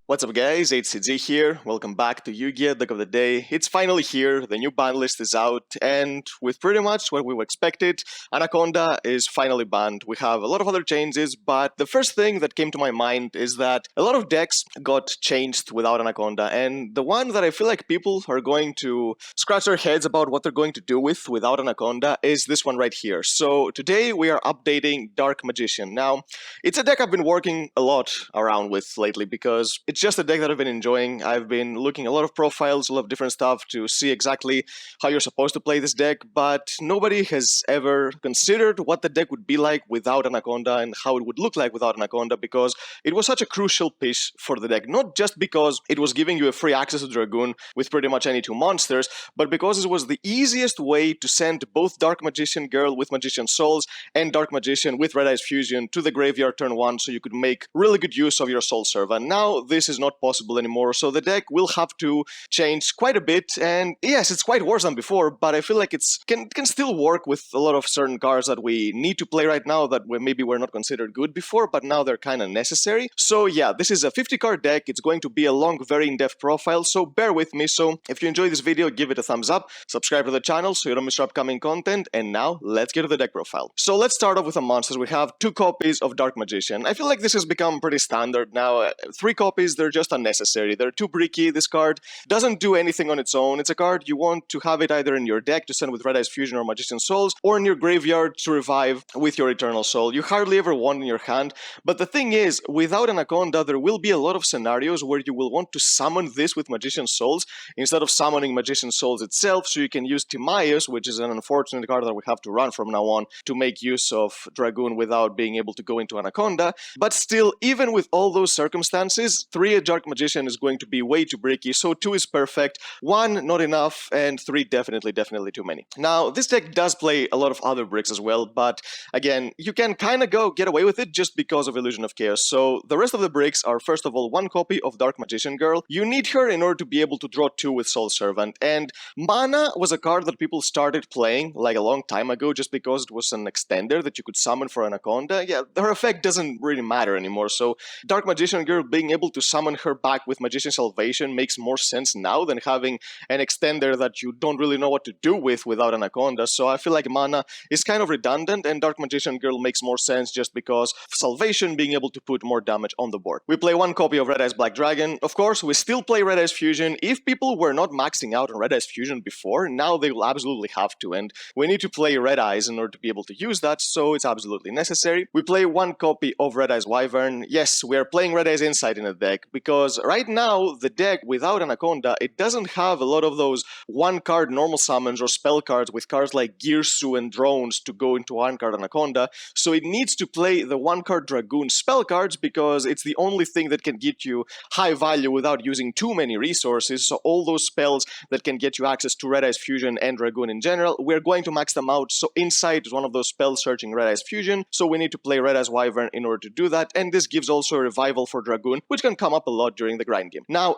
What's up guys, HCG here, welcome back to Yugioh Deck of the Day. It's finally here, the new ban list is out, and with pretty much what we expected, Anaconda is finally banned. We have a lot of other changes, but the first thing that came to my mind is that a lot of decks got changed without Anaconda, and the one that I feel like people are going to scratch their heads about what they're going to do without Anaconda is this one right here. So today we are updating Dark Magician. Now, it's a deck I've been working a lot around with lately because it's just a deck that I've been enjoying. I've been looking a lot of profiles, a lot of different stuff to see exactly how you're supposed to play this deck, but nobody has ever considered what the deck would be like without Anaconda and how it would look like without Anaconda, because it was such a crucial piece for the deck. Not just because it was giving you a free access to Dragoon with pretty much any two monsters, but because it was the easiest way to send both Dark Magician Girl with Magician Souls and Dark Magician with Red Eyes Fusion to the graveyard turn 1, so you could make really good use of your Soul Servant. Now this is not possible anymore, so the deck will have to change quite a bit, and yes, it's quite worse than before, but I feel like it can still work with a lot of certain cards that we need to play right now that maybe were not considered good before, but now they're kind of necessary. So yeah, this is a 50-card deck. It's going to be a long, very in-depth profile, so bear with me. So if you enjoyed this video, give it a thumbs up, subscribe to the channel so you don't miss our upcoming content, and now let's get to the deck profile. So let's start off with the monsters. We have 2 copies of Dark Magician. I feel like this has become pretty standard now. 3 copies, they're just unnecessary. They're too bricky. This card doesn't do anything on its own. It's a card you want to have it either in your deck to send with Red Eyes Fusion or Magician Souls, or in your graveyard to revive with your Eternal Soul. You hardly ever want in your hand, but the thing is, without Anaconda, there will be a lot of scenarios where you will want to summon this with Magician Souls instead of summoning Magician Souls itself, so you can use Timaeus, which is an unfortunate card that we have to run from now on to make use of Dragoon without being able to go into Anaconda. But still, even with all those circumstances, 3 Dark Magician is going to be way too bricky, so 2 is perfect, 1 not enough, and 3 definitely too many. Now, this deck does play a lot of other bricks as well, but again, you can kind of get away with it just because of Illusion of Chaos. So the rest of the bricks are, first of all, 1 copy of Dark Magician Girl. You need her in order to be able to draw 2 with Soul Servant, and Mana was a card that people started playing like a long time ago just because it was an extender that you could summon for Anaconda. Yeah, her effect doesn't really matter anymore, so Dark Magician Girl, being able to summon her back with Magician Salvation makes more sense now than having an extender that you don't really know what to do with without Anaconda. So I feel like Mana is kind of redundant, and Dark Magician Girl makes more sense just because Salvation being able to put more damage on the board. We play 1 copy of Red Eyes Black Dragon. Of course, we still play Red Eyes Fusion. If people were not maxing out on Red Eyes Fusion before, now they will absolutely have to, and we need to play Red Eyes in order to be able to use that, so it's absolutely necessary. We play 1 copy of Red Eyes Wyvern. Yes, we are playing Red Eyes Insight in the deck, because right now, the deck without Anaconda, it doesn't have a lot of those 1-card normal summons or spell cards with cards like Girsu and Drones to go into 1-card Anaconda, so it needs to play the 1-card Dragoon spell cards because it's the only thing that can get you high value without using too many resources. So all those spells that can get you access to Red Eyes Fusion and Dragoon in general, we're going to max them out. So Insight is one of those spells searching Red Eyes Fusion, so we need to play Red Eyes Wyvern in order to do that, and this gives also a revival for Dragoon, which can come up a lot during the grind game. Now,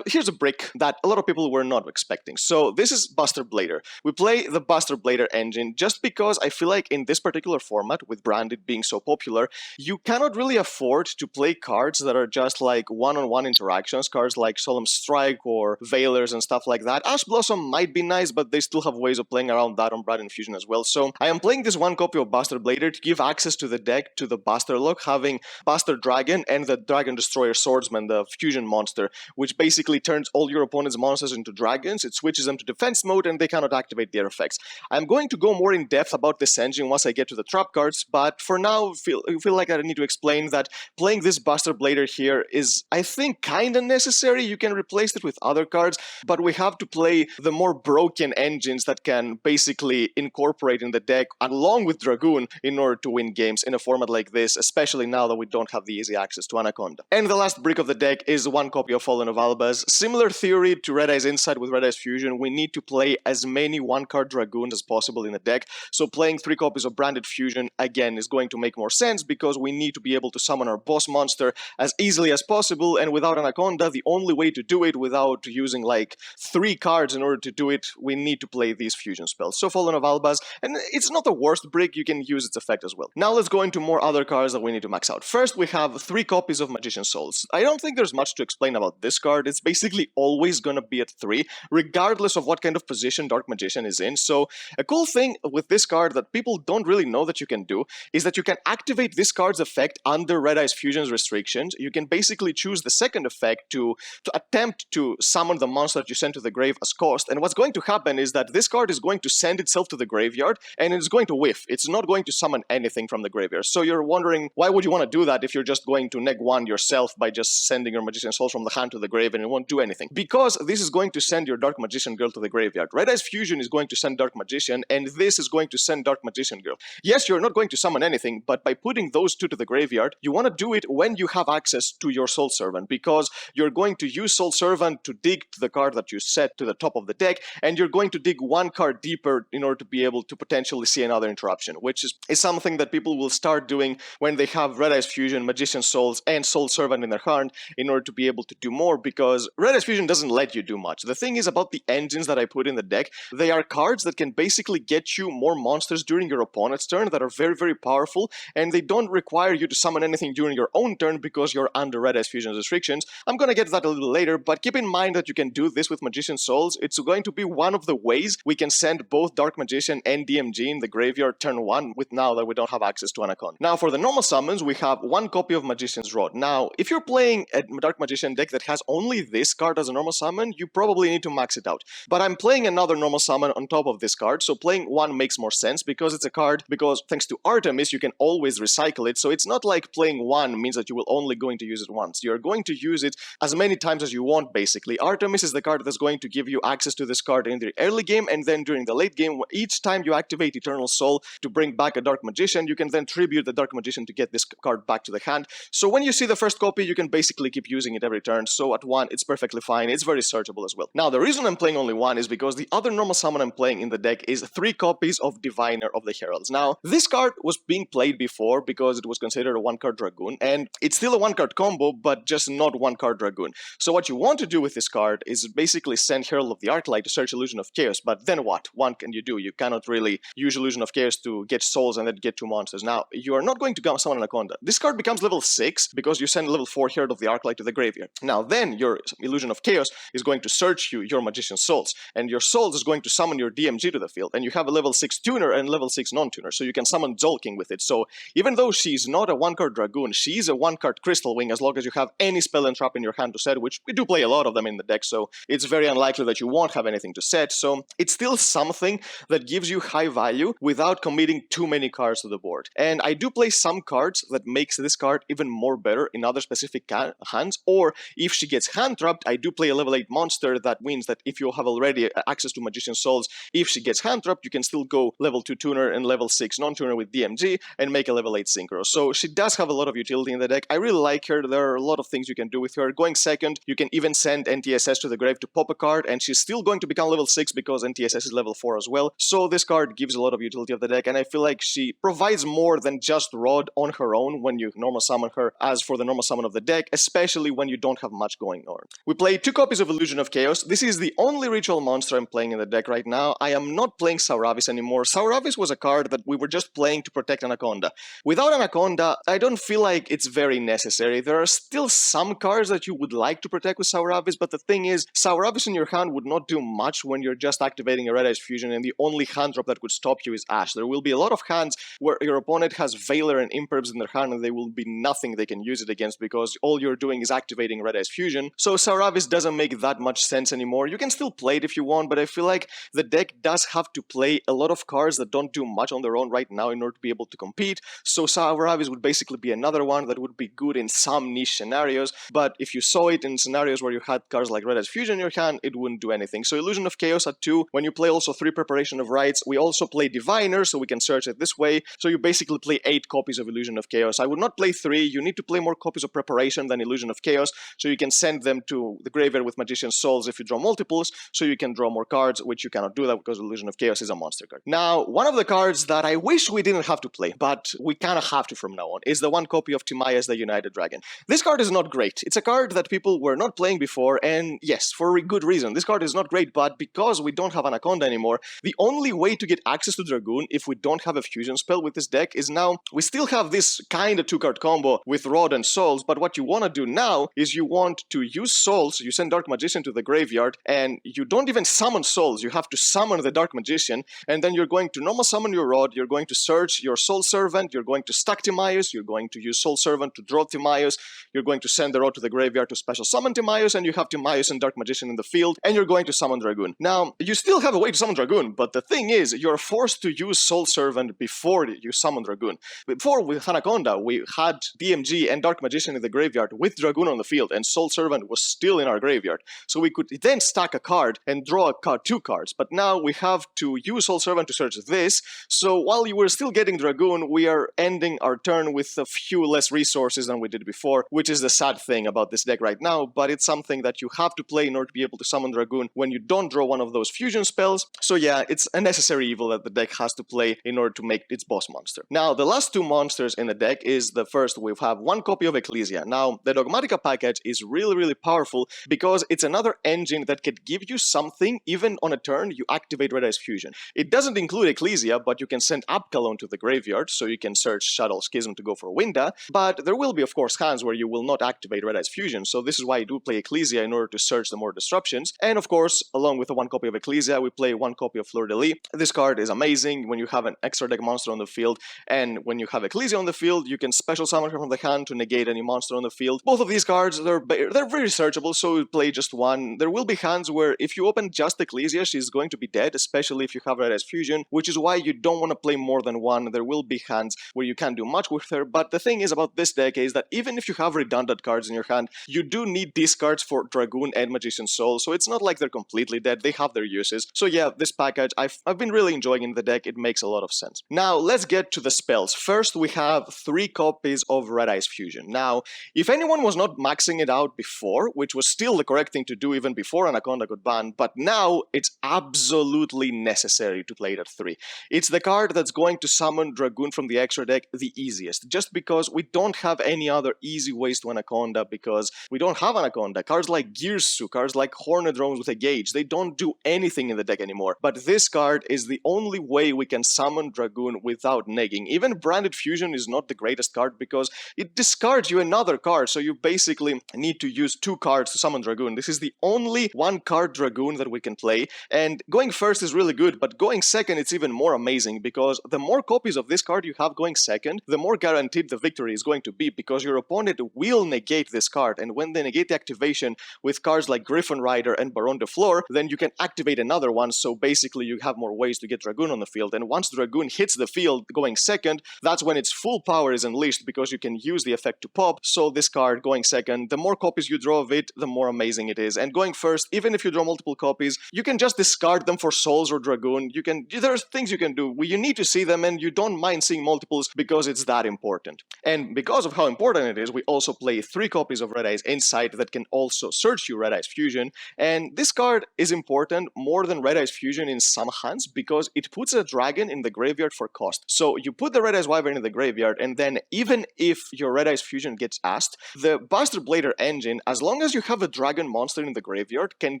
here's a brick that a lot of people were not expecting. So this is BUSTER BLADER. We play the BUSTER BLADER engine just because I feel like in this particular format, with Branded being so popular, you cannot really afford to play cards that are just like one-on-one interactions, cards like Solemn Strike or Veilers and stuff like that. Ash Blossom might be nice, but they still have ways of playing around that on Branded Fusion as well. So I am playing this 1 copy of BUSTER BLADER to give access to the deck to the BUSTER lock, having BUSTER Dragon and the Dragon Destroyer Swordsman, the fusion monster, which basically turns all your opponent's monsters into dragons. It switches them to defense mode and they cannot activate their effects. I'm going to go more in depth about this engine once I get to the trap cards, but for now, I feel like I need to explain that playing this BUSTER BLADER here is, I think, kinda necessary. You can replace it with other cards, but we have to play the more broken engines that can basically incorporate in the deck along with Dragoon in order to win games in a format like this, especially now that we don't have the easy access to Anaconda. And the last brick of the deck is 1 copy of Fallen of Albaz. Similar theory to Red Eyes Insight with Red Eyes Fusion, we need to play as many 1-card Dragoons as possible in the deck, so playing 3 copies of Branded Fusion, again, is going to make more sense because we need to be able to summon our boss monster as easily as possible, and without Anaconda, the only way to do it without using like 3 cards in order to do it, we need to play these fusion spells. So Fallen of Albaz, and it's not the worst brick, you can use its effect as well. Now let's go into more other cards that we need to max out. First, we have 3 copies of Magician Souls. I don't think there's much to explain about this card. It's basically always gonna be at 3, regardless of what kind of position Dark Magician is in. So a cool thing with this card that people don't really know that you can do is that you can activate this card's effect under Red Eyes Fusion's restrictions. You can basically choose the second effect to attempt to summon the monster that you send to the grave as cost, and what's going to happen is that this card is going to send itself to the graveyard, and it's going to whiff. It's not going to summon anything from the graveyard. So you're wondering, why would you want to do that if you're just going to neg 1 yourself by just sending your Magician Souls from the hand to the grave and it won't do anything? Because this is going to send your Dark Magician Girl to the graveyard. Red Eyes Fusion is going to send Dark Magician, and this is going to send Dark Magician Girl. Yes, you're not going to summon anything, but by putting those two to the graveyard, you want to do it when you have access to your Soul Servant, because you're going to use Soul Servant to dig to the card that you set to the top of the deck, and you're going to dig one card deeper in order to be able to potentially see another interruption, which is something that people will start doing when they have Red Eyes Fusion, Magician Souls, and Soul Servant in their hand in order to be able to do more, because Red Eyes Fusion doesn't let you do much. The thing is about the engines that I put in the deck, they are cards that can basically get you more monsters during your opponent's turn that are very, very powerful, and they don't require you to summon anything during your own turn because you're under Red Eyes Fusion's restrictions. I'm gonna get to that a little later, but keep in mind that you can do this with Magician Souls. It's going to be one of the ways we can send both Dark Magician and DMG in the graveyard turn 1, with now that we don't have access to Anaconda. Now for the normal summons, we have one copy of Magician's Rod. Now, if you're playing a Dark Magician deck that has only this card as a normal summon, you probably need to max it out. But I'm playing another normal summon on top of this card, so playing one makes more sense because it's a card, because thanks to Artemis, you can always recycle it, so it's not like playing one means that you will only going to use it once. You're going to use it as many times as you want, basically. Artemis is the card that's going to give you access to this card in the early game, and then during the late game, each time you activate Eternal Soul to bring back a Dark Magician, you can then tribute the Dark Magician to get this card back to the hand. So when you see the first copy, you can basically keep using it every turn, so at 1, it's perfectly fine. It's very searchable as well. Now, the reason I'm playing only 1 is because the other normal summon I'm playing in the deck is 3 copies of Diviner of the Heralds. Now, this card was being played before because it was considered a 1-card Dragoon, and it's still a 1-card combo, but just not 1-card Dragoon. So what you want to do with this card is basically send Herald of the Arclight to search Illusion of Chaos, but then what? What can you do? You cannot really use Illusion of Chaos to get souls and then get 2 monsters. Now, you are not going to summon Anaconda. This card becomes level 6 because you send level 4 Herald of the Arclight to the graveyard. Now, then your Illusion of Chaos is going to search your Magician Souls, and your Souls is going to summon your DMG to the field, and you have a level 6 tuner and level 6 non-tuner, so you can summon Zolking with it. So even though she's not a 1-card Dragoon, she's a 1-card Crystal Wing as long as you have any spell and trap in your hand to set, which we do play a lot of them in the deck, so it's very unlikely that you won't have anything to set. So it's still something that gives you high value without committing too many cards to the board. And I do play some cards that makes this card even more better in other specific hands, or if she gets hand trapped, I do play a level 8 monster. That means that if you have already access to Magician Souls, if she gets hand trapped, you can still go level 2 tuner and level 6 non-tuner with DMG and make a level 8 synchro. So she does have a lot of utility in the deck. I really like her. There are a lot of things you can do with her. Going second, you can even send NTSS to the grave to pop a card, and she's still going to become level 6 because NTSS is level 4 as well. So this card gives a lot of utility of the deck, and I feel like she provides more than just Rod on her own when you normal summon her as for the normal summon of the deck, especially when you don't have much going on. We play 2 copies of Illusion of Chaos. This is the only ritual monster I'm playing in the deck right now. I am not playing Sauravis anymore. Sauravis was a card that we were just playing to protect Anaconda. Without Anaconda, I don't feel like it's very necessary. There are still some cards that you would like to protect with Sauravis, but the thing is, Sauravis in your hand would not do much when you're just activating a Red Eyes Fusion and the only hand drop that could stop you is Ash. There will be a lot of hands where your opponent has Veiler and Imperbs in their hand and there will be nothing they can use it against because all you're doing is activating Red Eyes Fusion. So Sauravis doesn't make that much sense anymore. You can still play it if you want, but I feel like the deck does have to play a lot of cards that don't do much on their own right now in order to be able to compete. So Sauravis would basically be another one that would be good in some niche scenarios, but if you saw it in scenarios where you had cards like Red Eyes Fusion in your hand, it wouldn't do anything. So Illusion of Chaos at 2. When you play also 3 Preparation of Rites, we also play Diviner, so we can search it this way. So you basically play 8 copies of Illusion of Chaos. I would not play 3. You need to play more copies of Preparation than Illusion of Chaos, so you can send them to the graveyard with Magician Souls if you draw multiples, so you can draw more cards, which you cannot do that because Illusion of Chaos is a monster card. Now, one of the cards that I wish we didn't have to play, but we kind of have to from now on, is the 1 copy of Timaeus the United Dragon. This card is not great. It's a card that people were not playing before, and yes, for a good reason. This card is not great, but because we don't have Anaconda anymore, the only way to get access to Dragoon if we don't have a fusion spell with this deck is now we still have this kind of 2-card combo with Rod and Souls, but what you want to do now is you want to use souls. You send Dark Magician to the graveyard, and you don't even summon souls. You have to summon the Dark Magician, and then you're going to normal summon your Rod, you're going to search your Soul Servant, you're going to stack Timaeus, you're going to use Soul Servant to draw Timaeus, you're going to send the Rod to the graveyard to special summon Timaeus, and you have Timaeus and Dark Magician in the field, and you're going to summon Dragoon. Now, you still have a way to summon Dragoon, but the thing is, you're forced to use Soul Servant before you summon Dragoon. Before, with Anaconda, we had DMG and Dark Magician in the graveyard with Dragoon on the field, and Soul Servant was still in our graveyard. So we could then stack a card and draw two cards, but now we have to use Soul Servant to search this, so while you were still getting Dragoon, we are ending our turn with a few less resources than we did before, which is the sad thing about this deck right now, but it's something that you have to play in order to be able to summon Dragoon when you don't draw one of those fusion spells. So yeah, it's a necessary evil that the deck has to play in order to make its boss monster. Now, the last two monsters in the deck is the first, we have one copy of Ecclesia. Now, the Dogmatica package is really powerful because it's another engine that can give you something even on a turn you activate Red Eyes Fusion. It doesn't include Ecclesia, but you can send Abkalon to the graveyard, so you can search Shuttle Schism to go for Winda, but there will be, of course, hands where you will not activate Red Eyes Fusion, so this is why I do play Ecclesia in order to search the more disruptions. And of course, along with the one copy of Ecclesia, we play one copy of Fleur de Lis. This card is amazing when you have an extra deck monster on the field, and when you have Ecclesia on the field, you can special summon her from the hand to negate any monster on the field. Both of these cards, they're very searchable, so you play just one. There will be hands where if you open just Ecclesia, she's going to be dead, especially if you have Red Eyes Fusion, which is why you don't want to play more than one. There will be hands where you can't do much with her, but the thing is about this deck is that even if you have redundant cards in your hand, you do need these cards for Dragoon and Magician's Soul, so it's not like they're completely dead, they have their uses. So yeah, this package, I've been really enjoying in the deck, it makes a lot of sense. Now, let's get to the spells. First, we have 3 copies of Red Eyes Fusion. Now, if anyone was not maxing it out before, which was still the correct thing to do even before Anaconda got banned, but now it's absolutely necessary to play it at 3. It's the card that's going to summon Dragoon from the extra deck the easiest, just because we don't have any other easy ways to Anaconda, because we don't have Anaconda. Cards like Girsu, cards like Hornet Drones with a Gauge, they don't do anything in the deck anymore. But this card is the only way we can summon Dragoon without negging. Even Branded Fusion is not the greatest card because it discards you another card, so you basically need to use 2 cards to summon Dragoon. This is the only 1-card Dragoon that we can play, and going first is really good, but going second it's even more amazing, because the more copies of this card you have going second, the more guaranteed the victory is going to be, because your opponent will negate this card, and when they negate the activation with cards like Griffin Rider and Baron de Fleur, then you can activate another one, so basically you have more ways to get Dragoon on the field, and once Dragoon hits the field going second, that's when its full power is unleashed, because you can use the effect to pop. So this card going second, the more copies you draw of it, the more amazing it is, and going first, even if you draw multiple copies, you can just discard them for Souls or Dragoon. There's things you can do. You need to see them, and you don't mind seeing multiples because it's that important. And because of how important it is, we also play 3 copies of Red Eyes Insight that can also search you Red Eyes Fusion, and this card is important more than Red Eyes Fusion in some hands because it puts a dragon in the graveyard for cost. So you put the Red Eyes Wyvern in the graveyard, and then even if your Red Eyes Fusion gets asked, the Buster BLADER engine, as long as you have a dragon monster in the graveyard, can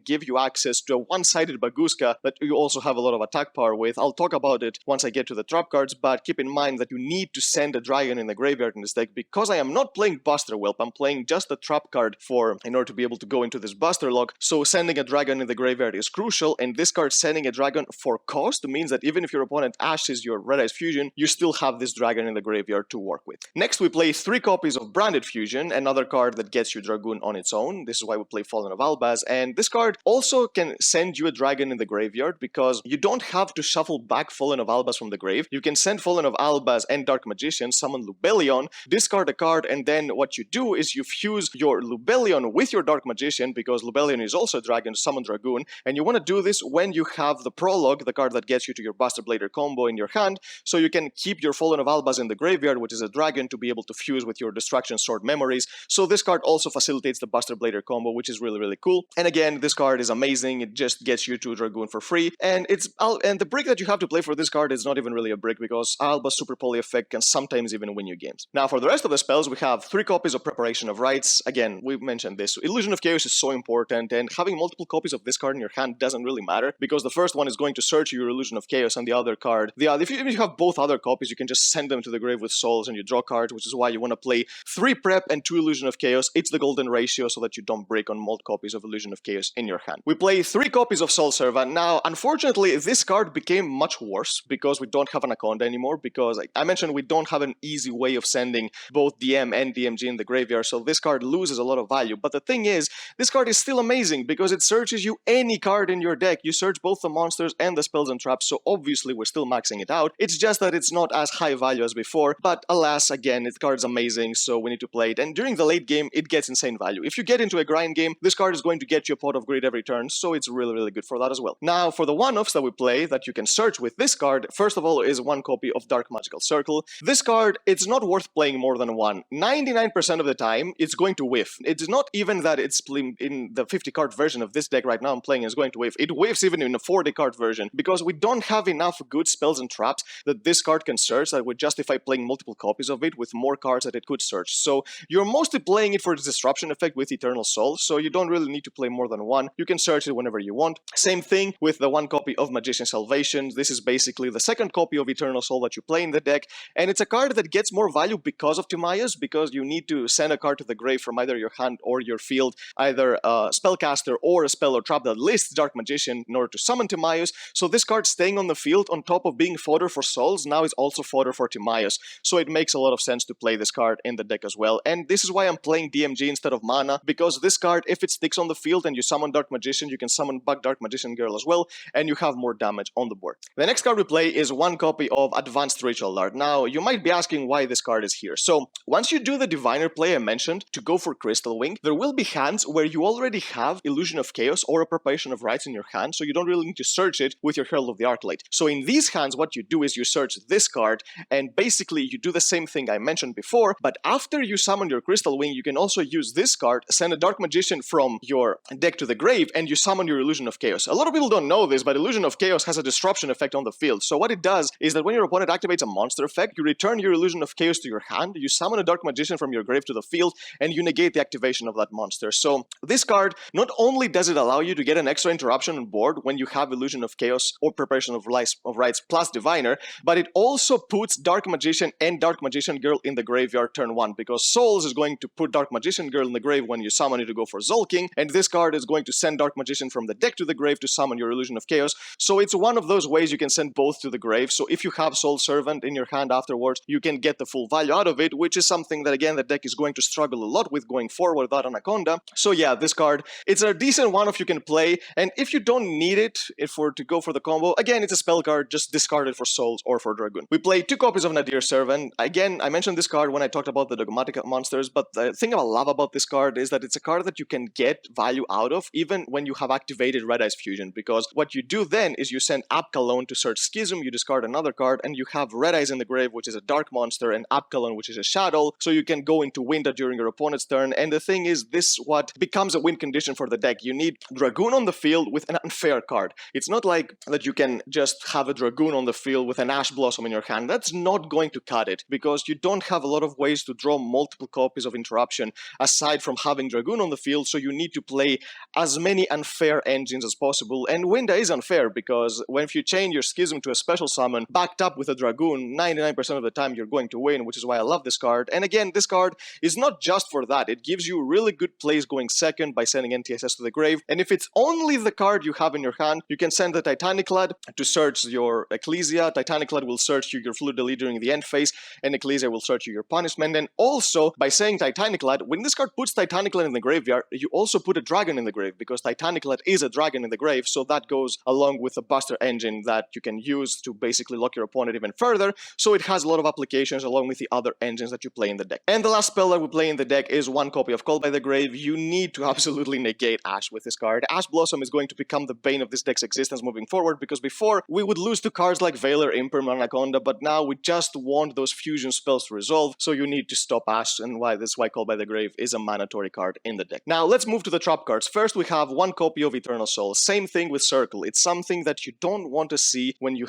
give you access to a one-sided Baguska that you also have a lot of attack power with. I'll talk about it once I get to the trap cards, but keep in mind that you need to send a dragon in the graveyard in this deck, because I am not playing Buster Whelp, I'm playing just the trap card in order to be able to go into this Buster lock, so sending a dragon in the graveyard is crucial, and this card sending a dragon for cost means that even if your opponent ashes your Red Eyes Fusion, you still have this dragon in the graveyard to work with. Next, we play 3 copies of Branded Fusion, another card that gets you Dragoon on its own. This is why we play Fallen of Albaz, and this card also can send you a dragon in the graveyard, because you don't have to shuffle back Fallen of Albaz from the grave. You can send Fallen of Albaz and Dark Magician, summon Lubellion, discard a card, and then what you do is you fuse your Lubellion with your Dark Magician, because Lubellion is also a dragon, to summon Dragoon, and you want to do this when you have the Prologue, the card that gets you to your Buster BLADER combo, in your hand, so you can keep your Fallen of Albaz in the graveyard, which is a dragon, to be able to fuse with your Destruction Sword Memories. So this card also facilitates the Buster BLADER combo, which is really cool. And again, this card is amazing. It just gets you to Dragoon for free, and the brick that you have to play for this card is not even really a brick, because Alba's Super Poly effect can sometimes even win you games. Now, for the rest of the spells, we have 3 copies of Preparation of Rites. Again, we've mentioned this. Illusion of Chaos is so important, and having multiple copies of this card in your hand doesn't really matter, because the first one is going to search your Illusion of Chaos, and the other card, if you have both other copies, you can just send them to the grave with souls, and you draw cards, which is why you want to play 3 prep and 2 Illusion of Chaos. It's the golden ratio so that you don't break on multiple copies of Illusion of Chaos in your hand. We play 3 copies of Soul Servant. Now, unfortunately, this card became much worse because we don't have Anaconda anymore, because I mentioned we don't have an easy way of sending both DM and DMG in the graveyard, so this card loses a lot of value. But the thing is, this card is still amazing because it searches you any card in your deck. You search both the monsters and the spells and traps, so obviously we're still maxing it out. It's just that it's not as high value as before, but alas, again, the card's amazing, so we need to play it. And during the late game, it gets insane value. If you get into a grind game, this card is going to get you a pot of greed every turn, so it's really, really good for that as well. Now, for the one-offs that we play that you can search with this card, first of all is 1 copy of Dark Magical Circle. This card, it's not worth playing more than 1. 99% of the time, it's going to whiff. It's not even that it's in the 50-card version of this deck right now I'm playing is going to whiff. It whiffs even in a 40-card version, because we don't have enough good spells and traps that this card can search that would justify playing multiple copies of it with more cards that it could search. So you're mostly playing it for its disruption effect with Eternal Soul, so you don't really need to play more than 1. You can search it whenever you want. Same thing with the 1 copy of Magician Salvation. This is basically the 2nd copy of Eternal Soul that you play in the deck, and it's a card that gets more value because of Timaeus, because you need to send a card to the grave from either your hand or your field, either a spellcaster or a spell or trap that lists Dark Magician in order to summon Timaeus. So this card staying on the field on top of being fodder for souls now is also fodder for Timaeus. So it makes a lot of sense to play this card in the deck as well. And this is why I'm playing DMG instead of mana, because this card, if it sticks on the field and you summon Dark Magician, you can summon back Dark Magician Girl as well, and you have more damage on the board. The next card we play is 1 copy of Advanced Ritual Art. Now, you might be asking why this card is here. So, once you do the Diviner play I mentioned to go for Crystal Wing, there will be hands where you already have Illusion of Chaos or a Preparation of Rites in your hand, so you don't really need to search it with your Herald of the Arclight. So in these hands, what you do is you search this card, and basically you do the same thing I mentioned before, but after you summon your Crystal Wing, you can also use this card, send a Dark Magician from your deck to the grave, and you summon your Illusion of Chaos. A lot of people don't know this, but Illusion of Chaos has a disruption effect on the field. So what it does is that when your opponent activates a monster effect, you return your Illusion of Chaos to your hand, you summon a Dark Magician from your grave to the field, and you negate the activation of that monster. So this card, not only does it allow you to get an extra interruption on board when you have Illusion of Chaos or Preparation of Rites plus Diviner, but it also puts Dark Magician and Dark Magician Girl in the graveyard turn 1, because Souls is going to put Dark Magician Girl in the grave when you summon it to go for Zolking, and this card is going to send Dark Magician from the deck to the grave to summon your Illusion of Chaos. So it's one of those ways you can send both to the grave. So if you have Soul Servant in your hand afterwards, you can get the full value out of it, which is something that, again, the deck is going to struggle a lot with going forward without Anaconda. So yeah, this card, it's a decent one if you can play, and if you don't need it to go for the combo, again, it's a spell card, just discard it for Souls or for Dragoon. We play 2 copies of Nadir Servant. Again, I mentioned this card when I talked about the Dogmatic monsters, but the thing I love about this card is that it's a card that you can get value out of even when you have activated Red Eyes Fusion, because what you do then is you send Apkalon to search Schism, you discard another card, and you have Red Eyes in the grave, which is a dark monster, and Apkalon, which is a shadow, so you can go into Winda during your opponent's turn. And the thing is, this what becomes a win condition for the deck. You need Dragoon on the field with an unfair card. It's not like that you can just have a Dragoon on the field with an Ash Blossom in your hand. That's not going to cut it, because you don't have a lot of ways to draw multiple copies of Interruption aside from having Dragoon on the field, so you need to play as many unfair engines as possible. And Winda is unfair, because if you chain your Schism to a special summon backed up with a Dragoon, 99% of the time you're going to win, which is why I love this card. And again, this card is not just for that. It gives you really good plays going second by sending NTSS to the grave. And if it's only the card you have in your hand, you can send the Titanic Lad to search your Ecclesia. Titanic Lad will search you your Fleur de Lis during the end phase, and Ecclesia will search you your Punishment. And also, by saying Titanic Lad, when this card puts Titanic Lad in the graveyard, you also put a dragon in the grave, because Titanic Lad is a dragon in the grave, so that goes along with the Buster engine that you can use to basically lock your opponent even further, so it has a lot of applications along with the other engines that you play in the deck. And the last spell that we play in the deck is 1 copy of Call by the Grave. You need to absolutely negate Ash with this card. Ash Blossom is going to become the bane of this deck's existence moving forward, because before, we would lose to cards like Veiler, Imperm, Anaconda, but now we just want those fusion spells to resolve, so you need to stop Ash, and that's why Call by the Grave is a mandatory card in the deck. Now, let's move to the trap cards. First, we have 1 copy of Eternal Soul. Same thing with Circle. It's something that you don't want to see when you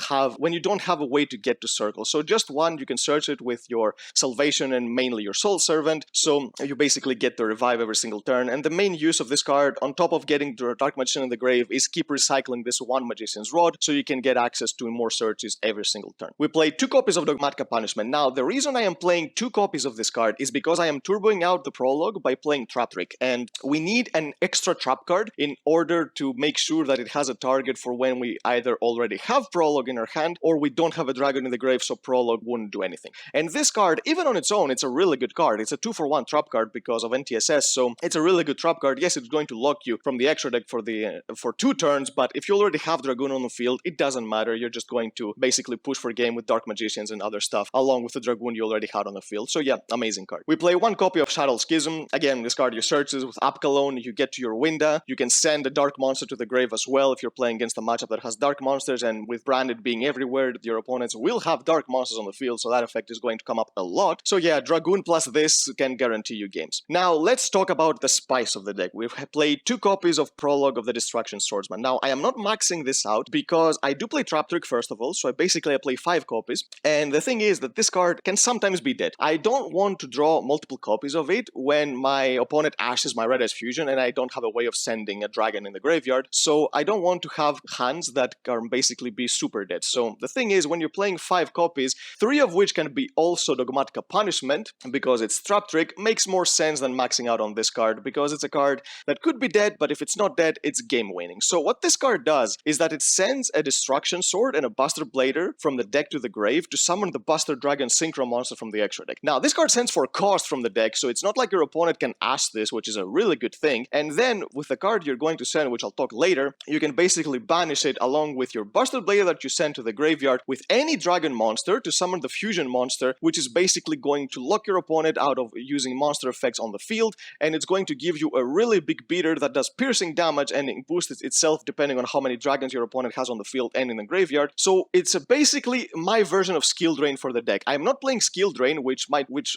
don't have a way to get to Circle. So just 1, you can search it with your Salvation and mainly your Soul Servant, so you basically get the revive every single turn. And the main use of this card, on top of getting the Dark Magician in the grave, is keep recycling this 1 Magician's Rod, so you can get access to more searches every single turn. We play 2 copies of Dogmatica Punishment. Now, the reason I am playing 2 copies of this card is because I I am turboing out the prologue by playing Trap Trick, and we need an extra trap card in order to make sure that it has a target for when we either already have prologue in our hand or we don't have a dragon in the grave, so prologue wouldn't do anything. And this card, even on its own, it's a really good card. It's a 2-for-1 trap card because of NTSS, so it's a really good trap card. Yes, it's going to lock you from the extra deck for 2 turns, but if you already have Dragoon on the field, it doesn't matter. You're just going to basically push for game with Dark Magicians and other stuff, along with the Dragoon you already had on the field. So yeah, amazing card. We play 1 copy of Shadow Schism. Again, this card you search this with Apkalon, you get to your window, you can send a Dark Monster to the grave as well if you're playing against a matchup that has Dark Monsters, and with Branded being everywhere, your opponents will have Dark Monsters on the field, so that effect is going to come up a lot. So yeah, Dragoon plus this can guarantee you games. Now, let's talk about the spice of the deck. We've played 2 copies of Prologue of the Destruction Swordsman. Now, I am not maxing this out because I do play Trap Trick first of all, so I play 5 copies, and the thing is that this card can sometimes be dead. I don't want to draw multiple copies of it when my opponent ashes my Red Eyes Fusion and I don't have a way of sending a dragon in the graveyard, so I don't want to have hands that can basically be super dead. So the thing is, when you're playing 5 copies, 3 of which can be also Dogmatica Punishment, because it's Trap Trick, makes more sense than maxing out on this card, because it's a card that could be dead, but if it's not dead, it's game winning. So what this card does is that it sends a Destruction Sword and a Buster Blader from the deck to the grave to summon the Buster Dragon Synchro monster from the extra deck. Now, this card sends for cost from the deck, so it's not like your opponent can ash this, which is a really good thing. And then, with the card you're going to send, which I'll talk later, you can basically banish it along with your Buster Blader that you send to the graveyard with any dragon monster to summon the fusion monster, which is basically going to lock your opponent out of using monster effects on the field, and it's going to give you a really big beater that does piercing damage and it boosts itself depending on how many dragons your opponent has on the field and in the graveyard. So it's basically my version of Skill Drain for the deck. I'm not playing Skill Drain, which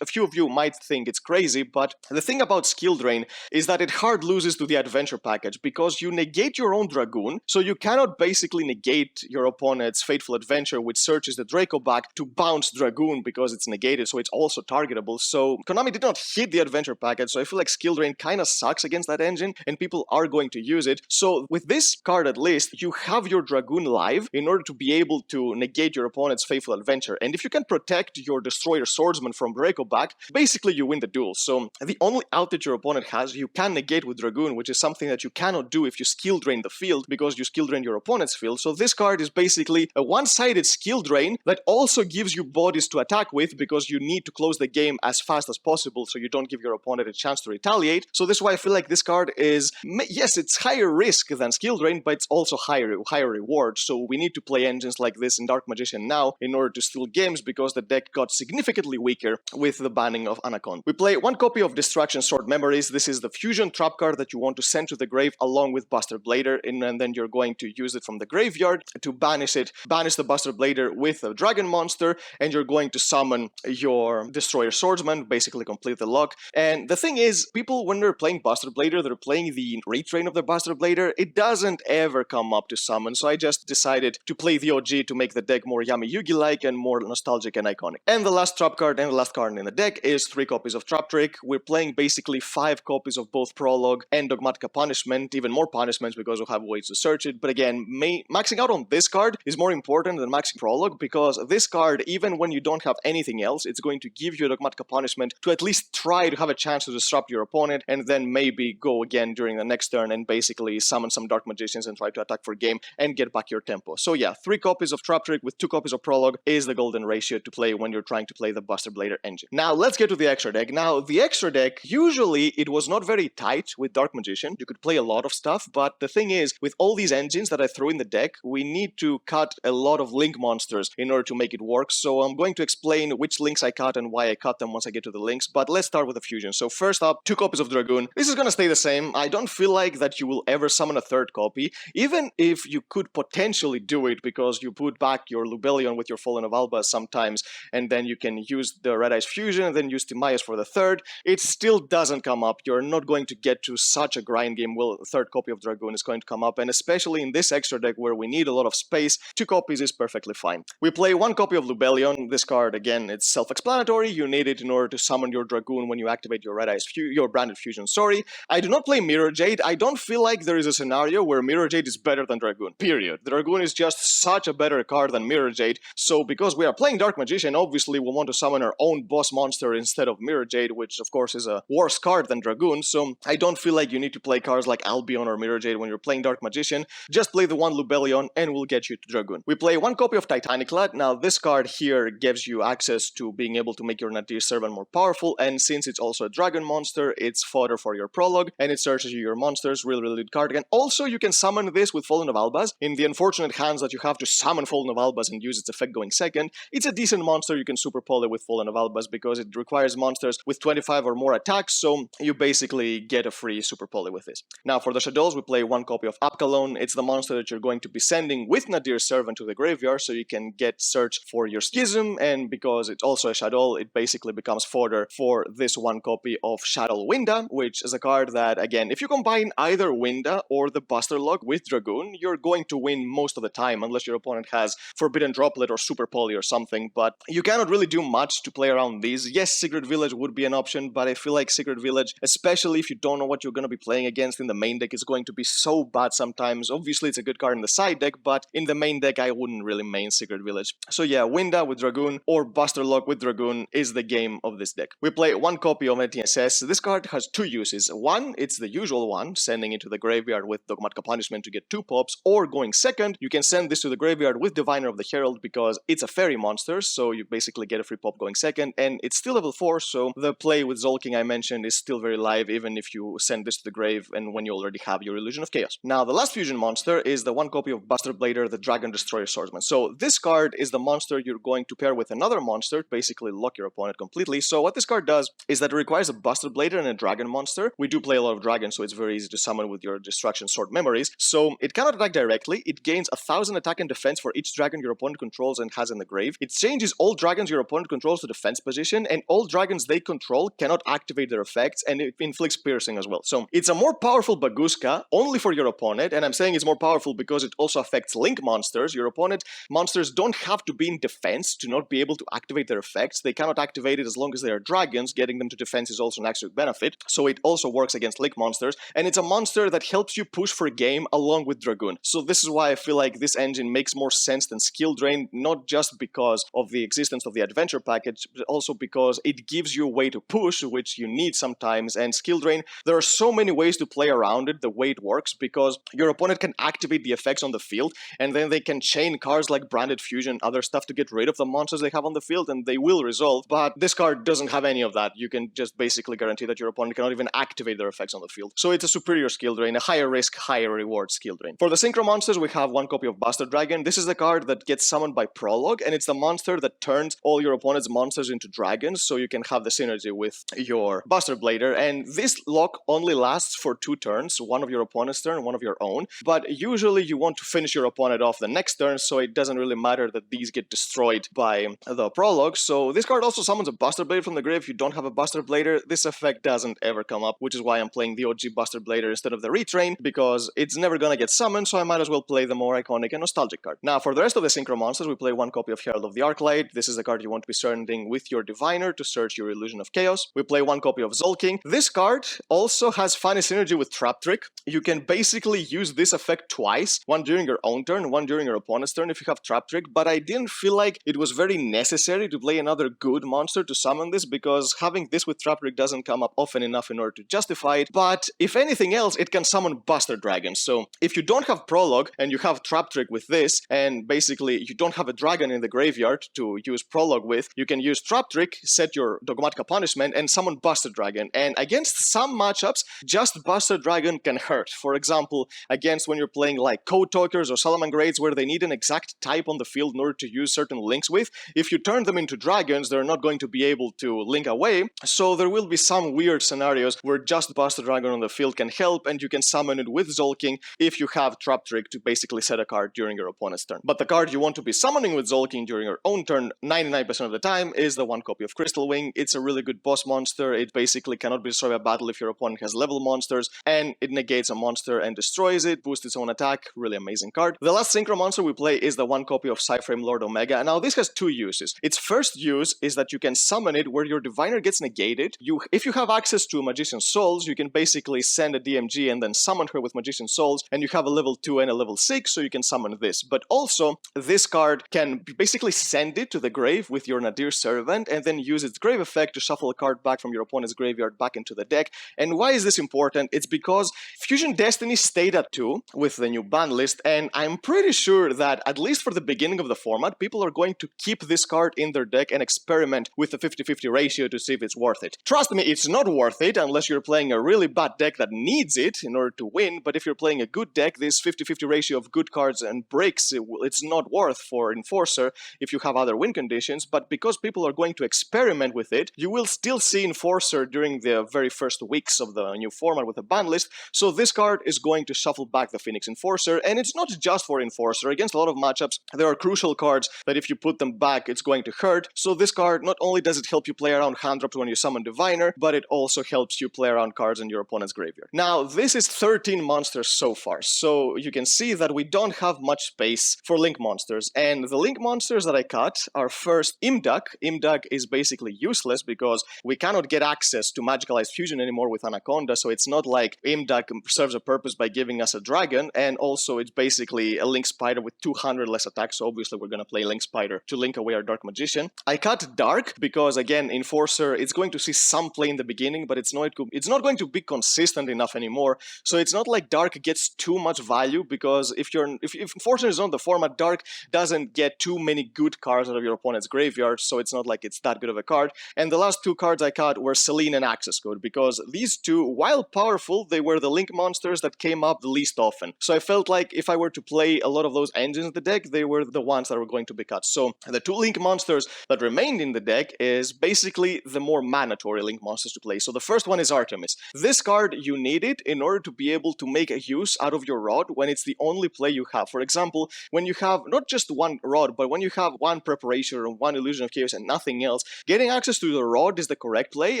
a few of you might think it's crazy, but the thing about Skill Drain is that it hard loses to the adventure package because you negate your own Dragoon, so you cannot basically negate your opponent's Fateful Adventure, which searches the Draco back to bounce Dragoon because it's negated, so it's also targetable. So Konami did not hit the adventure package, so I feel like Skill Drain kind of sucks against that engine, and people are going to use it. So with this card at least, you have your Dragoon live in order to be able to negate your opponent's Fateful Adventure, and if you can protect your Destroyer Swordsman from Draco back, basically you win the duel. So the only out that your opponent has, you can negate with Dragoon, which is something that you cannot do if you Skill Drain the field, because you Skill Drain your opponent's field. So this card is basically a one-sided Skill Drain that also gives you bodies to attack with, because you need to close the game as fast as possible so you don't give your opponent a chance to retaliate. So this is why I feel like this card is, yes, it's higher risk than Skill Drain, but it's also higher reward. So we need to play engines like this in Dark Magician now in order to steal games, because the deck got significantly weaker with the banning of Anaconda. We play 1 copy of Distraction Sword Memories. This is the fusion trap card that you want to send to the grave along with Buster Blader, and then you're going to use it from the graveyard to banish it. Banish the Buster Blader with a dragon monster, and you're going to summon your Destroyer Swordsman, basically complete the lock. And the thing is, people, when they're playing Buster Blader, they're playing the retrain of the Buster Blader. It doesn't ever come up to summon, so I just decided to play the OG to make the deck more Yami Yugi-like and more nostalgic and iconic. And the last trap card and the last card in the deck is 3 copies of Trap Trick. We're playing basically 5 copies of both Prologue and Dogmatica Punishment, even more punishments because we have ways to search it. But again, maxing out on this card is more important than maxing Prologue, because this card, even when you don't have anything else, it's going to give you a Dogmatica Punishment to at least try to have a chance to disrupt your opponent, and then maybe go again during the next turn and basically summon some Dark Magicians and try to attack for game and get back your tempo. So yeah, 3 copies of Trap Trick with 2 copies of Prologue is the golden ratio to play when you're trying to play the Buster Blader engine. Now let's get to the extra deck. Now the extra deck, usually it was not very tight with Dark Magician. You could play a lot of stuff, but the thing is, with all these engines that I threw in the deck, we need to cut a lot of link monsters in order to make it work. So I'm going to explain which links I cut and why I cut them once I get to the links, but let's start with the fusion. So first up, 2 copies of Dragoon. This is gonna stay the same. I don't feel like that you will ever summon a 3rd copy, even if you could potentially do it, because you put back your Lubellion with your Fallen of Alba sometimes, and then you can use the Red Eyes Fusion and then use Timaeus for the 3rd. It still doesn't come up. You're not going to get to such a grind game where a 3rd copy of Dragoon is going to come up, and especially in this extra deck where we need a lot of space, 2 copies is perfectly fine. We play 1 copy of Lubellion. This card, again, it's self-explanatory. You need it in order to summon your Dragoon when you activate your Red Eyes your Branded Fusion. Sorry, I do not play Mirror Jade. I don't feel like there is a scenario where Mirror Jade is better than Dragoon, period. Dragoon is just such a better card than Mirror Jade, so because we are playing Dark Magician, obviously we want to summon our own boss monster instead instead of Mirror Jade, which of course is a worse card than Dragoon, so I don't feel like you need to play cards like Albion or Mirror Jade when you're playing Dark Magician. Just play the one Lubellion and we'll get you to Dragoon. We play one copy of Titanic Lad. Now this card here gives you access to being able to make your Nadir Servant more powerful, and since it's also a dragon monster, it's fodder for your prologue, and it searches you your monsters. Really good card. And also you can summon this with Fallen of Albaz. In the unfortunate hands that you have to summon Fallen of Albaz and use its effect going second, it's a decent monster. You can super poly with Fallen of Albaz because it requires monsters with 25 or more attacks, so you basically get a free super poly with this. Now for the Shadows, we play one copy of Apkalon. It's the monster that you're going to be sending with Nadir Servant to the graveyard so you can get search for your Schism, and because it's also a Shadow, it basically becomes fodder for this one copy of Shadow Winda, which is a card that, again, if you combine either Winda or the Buster Lock with Dragoon, you're going to win most of the time, unless your opponent has Forbidden Droplet or Super Poly or something, but you cannot really do much to play around these. Yes, Secret Village would be an option, but I feel like Secret Village, especially if you don't know what you're going to be playing against in the main deck, is going to be so bad sometimes. Obviously, it's a good card in the side deck, but in the main deck, I wouldn't really main Secret Village. So yeah, Winda with Dragoon or Buster Lock with Dragoon is the game of this deck. We play one copy of NTSS. This card has two uses. One, it's the usual one, sending it to the graveyard with Dogmatika Punishment to get 2 pops, or going second, you can send this to the graveyard with Diviner of the Herald because it's a fairy monster, so you basically get a free pop going second, and it's still level 4, so the play with Zolking I mentioned is still very live even if you send this to the grave and when you already have your Illusion of Chaos. Now the last fusion monster is the one copy of Buster Blader, the Dragon Destroyer Swordsman. So this card is the monster you're going to pair with another monster, basically lock your opponent completely. So what this card does is that it requires a Buster Blader and a dragon monster. We do play a lot of dragons, so it's very easy to summon with your Destruction Sword Memories. So it cannot attack directly, it gains 1000 attack and defense for each dragon your opponent controls and has in the grave. It changes all dragons your opponent controls to defense position, and all dragons they control cannot activate their effects, and it inflicts piercing as well. So it's a more powerful Baguska only for your opponent, and I'm saying it's more powerful because it also affects link monsters. Your opponent monsters don't have to be in defense to not be able to activate their effects. They cannot activate it as long as they are dragons. Getting them to defense is also an extra benefit, so it also works against link monsters, and it's a monster that helps you push for game along with Dragoon. So this is why I feel like this engine makes more sense than Skill Drain, not just because of the existence of the adventure package, but also because it gives you a way to push, which you need sometimes, and Skill Drain, there are so many ways to play around it, the way it works, because your opponent can activate the effects on the field, and then they can chain cards like Branded Fusion, other stuff to get rid of the monsters they have on the field, and they will resolve, but this card doesn't have any of that. You can just basically guarantee that your opponent cannot even activate their effects on the field. So it's a superior Skill Drain, a higher risk, higher reward Skill Drain. For the Synchro monsters, we have one copy of Buster Dragon. This is the card that gets summoned by Prologue, and it's the monster that turns all your opponent's monsters into dragons, so you can have the synergy with your Buster Blader, and this lock only lasts for 2 turns, one of your opponent's turn, one of your own, but usually you want to finish your opponent off the next turn, so it doesn't really matter that these get destroyed by the Prologue. So this card also summons a Buster Blader from the grave. If you don't have a Buster Blader, this effect doesn't ever come up, which is why I'm playing the OG Buster Blader instead of the Retrain, because it's never gonna get summoned, so I might as well play the more iconic and nostalgic card. Now for the rest of the Synchro monsters, we play one copy of Herald of the Arclight. This is the card you want to be sending with your Diviner to search your Illusion of Chaos. We play one copy of Zolking. This card also has funny synergy with Trap Trick. You can basically use this effect twice, one during your own turn, one during your opponent's turn if you have Trap Trick, but I didn't feel like it was very necessary to play another good monster to summon this, because having this with Trap Trick doesn't come up often enough in order to justify it, but if anything else, it can summon Buster Dragon. So if you don't have Prologue and you have Trap Trick with this, and basically you don't have a dragon in the graveyard to use Prologue with, you can use Trap Trick, set your Dogmatika Punishment, and summon Buster Dragon. And against some matchups, just Buster Dragon can hurt. For example, against when you're playing like Code Talkers or Salamangreats, where they need an exact type on the field in order to use certain links with, if you turn them into dragons, they're not going to be able to link away, so there will be some weird scenarios where just Buster Dragon on the field can help, and you can summon it with Zolking if you have Trap Trick to basically set a card during your opponent's turn. But the card you want to be summoning with Zolking during your own turn 99% of the time is the one copy of Crystal Wing. It's a really good boss monster. It basically cannot be destroyed by battle if your opponent has level monsters, and it negates a monster and destroys it, boosts its own attack. Really amazing card. The last Synchro monster we play is the one copy of Cyframe Lord Omega. Now this has 2 uses. Its first use is that you can summon it where your Diviner gets negated. If you have access to Magician's Souls, you can basically send a DMG and then summon her with Magician's Souls, and you have a level 2 and a level 6, so you can summon this. But also, this card can basically send it to the grave with your Nadir Servant and then use its graveyard Relive effect to shuffle a card back from your opponent's graveyard back into the deck. And why is this important? It's because Fusion Destiny stayed at 2 with the new ban list, and I'm pretty sure that, at least for the beginning of the format, people are going to keep this card in their deck and experiment with the 50-50 ratio to see if it's worth it. Trust me, it's not worth it unless you're playing a really bad deck that needs it in order to win, but if you're playing a good deck, this 50-50 ratio of good cards and breaks, it's not worth for Enforcer if you have other win conditions, but because people are going to experiment with it, you will still see Enforcer during the very first weeks of the new format with the ban list, so this card is going to shuffle back the Phoenix Enforcer, and it's not just for Enforcer. Against a lot of matchups, there are crucial cards that if you put them back, it's going to hurt, so this card, not only does it help you play around hand drops when you summon Diviner, but it also helps you play around cards in your opponent's graveyard. Now, this is 13 monsters so far, so you can see that we don't have much space for link monsters, and the link monsters that I cut are first Imdak. Imdak is basically useless because we cannot get access to Magicalized Fusion anymore with Anaconda, so it's not like Imdak serves a purpose by giving us a dragon, and also it's basically a Link Spider with 200 less attack, so obviously we're gonna play Link Spider to link away our Dark Magician. I cut Dark because, again, Enforcer, it's going to see some play in the beginning, but it's not going to be consistent enough anymore, so it's not like Dark gets too much value, because if Enforcer is on the format, Dark doesn't get too many good cards out of your opponent's graveyard, so it's not like it's that good of a card. And the last two cards I cut were Selene and Access Code, because these two, while powerful, they were the link monsters that came up the least often. So I felt like if I were to play a lot of those engines in the deck, they were the ones that were going to be cut. So the two link monsters that remained in the deck is basically the more mandatory link monsters to play. So the first one is Artemis. This card, you need it in order to be able to make a use out of your rod when it's the only play you have. For example, when you have not just one rod, but when you have one preparation or one illusion of chaos and nothing else, getting access to the rod is the correct play,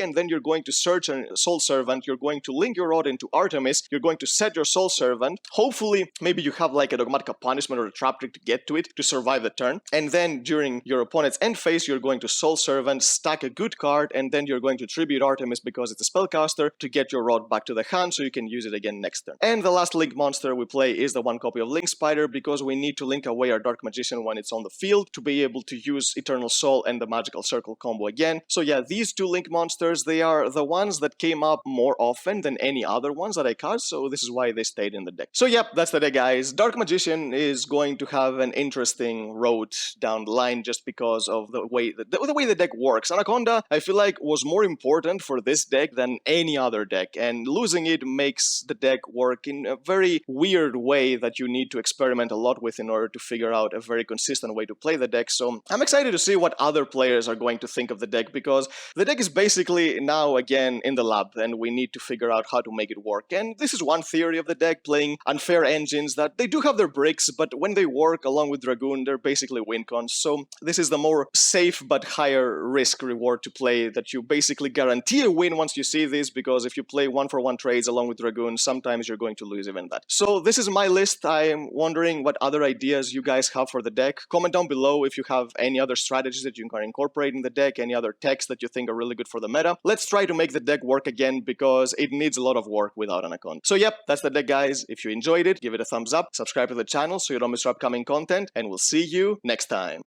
and then you're going to search a Soul Servant, you're going to link your rod into Artemis, you're going to set your Soul Servant, hopefully maybe you have like a Dogmatica Punishment or a Trap Trick to get to it to survive the turn, and then during your opponent's end phase you're going to Soul Servant, stack a good card, and then you're going to tribute Artemis because it's a spellcaster to get your rod back to the hand so you can use it again next turn. And the last link monster we play is the one copy of Link Spider, because we need to link away our Dark Magician when it's on the field to be able to use Eternal Soul and the Magical Circle combo again. So yeah, these two link monsters, they are the ones that came up more often than any other ones that I cut, so this is why they stayed in the deck. So yep, that's the deck, guys. Dark Magician is going to have an interesting road down the line just because of the way the deck works. Anaconda, I feel like, was more important for this deck than any other deck, and losing it makes the deck work in a very weird way that you need to experiment a lot with in order to figure out a very consistent way to play the deck. So I'm excited to see what other players are going to think of the deck, because the deck is basically now again in the lab and we need to figure out how to make it work. And this is one theory of the deck, playing unfair engines that they do have their bricks, but when they work along with Dragoon, they're basically win cons. So this is the more safe but higher risk reward to play, that you basically guarantee a win once you see this, because if you play 1-for-1 trades along with Dragoon, sometimes you're going to lose even that. So this is my list. I am wondering what other ideas you guys have for the deck. Comment down below if you have any other strategies that you can incorporate in the deck, any other techs that you think are really good for the meta. Let's try to make the deck work again, because it needs a lot of work without Anaconda. So yep, that's the deck, guys. If you enjoyed it, give it a thumbs up, subscribe to the channel so you don't miss our upcoming content, and we'll see you next time.